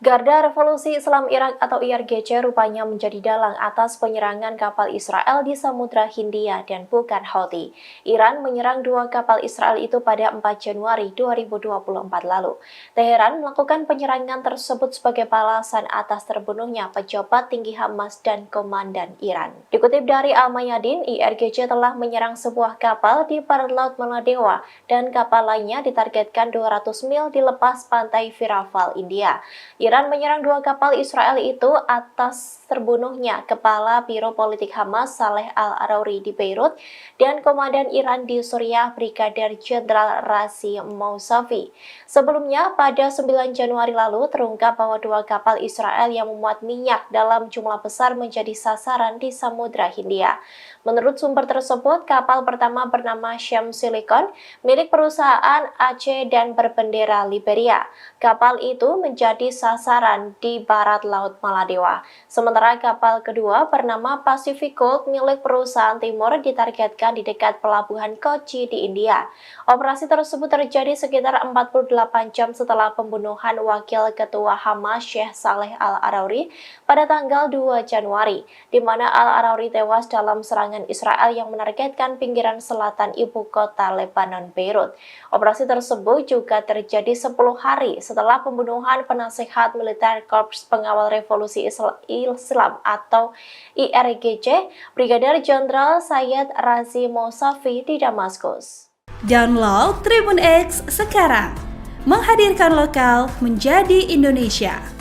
Garda Revolusi Islam Irak atau IRGC rupanya menjadi dalang atas penyerangan kapal Israel di Samudra Hindia dan bukan Houthi. Iran menyerang dua kapal Israel itu pada 4 Januari 2024 lalu. Teheran melakukan penyerangan tersebut sebagai balasan atas terbunuhnya pejabat tinggi Hamas dan komandan Iran. Dikutip dari Al-Mayadin, IRGC telah menyerang sebuah kapal di perairan Laut Maladewa dan kapal lainnya ditargetkan 200 mil di lepas pantai Virafal, India. Iran menyerang dua kapal Israel itu atas terbunuhnya Kepala Biro Politik Hamas Saleh Al-Arauri di Beirut dan Komandan Iran di Suriah Brigadir Jenderal Razi Mousavi. Sebelumnya, pada 9 Januari lalu terungkap bahwa dua kapal Israel yang memuat minyak dalam jumlah besar menjadi sasaran di Samudra Hindia. Menurut sumber tersebut, kapal pertama bernama Shem Silicon milik perusahaan Aceh dan berbendera Liberia. Kapal itu menjadi sasaran di barat Laut Maladewa. Sementara kapal kedua bernama Pacific Gold milik perusahaan Timur ditargetkan di dekat pelabuhan Kochi di India. Operasi tersebut terjadi sekitar 48 jam setelah pembunuhan Wakil Ketua Hamas Sheikh Saleh Al-Arauri pada tanggal 2 Januari, di mana Al-Arauri tewas dalam serangan Israel yang menargetkan pinggiran selatan ibu kota Lebanon, Beirut. Operasi tersebut juga terjadi 10 hari setelah pembunuhan penasihat militer Korps Pengawal Revolusi Islam atau IRGC, Brigadir Jenderal Sayyid Razi Mousavi di Damaskus. Download Tribun X sekarang, menghadirkan lokal menjadi Indonesia.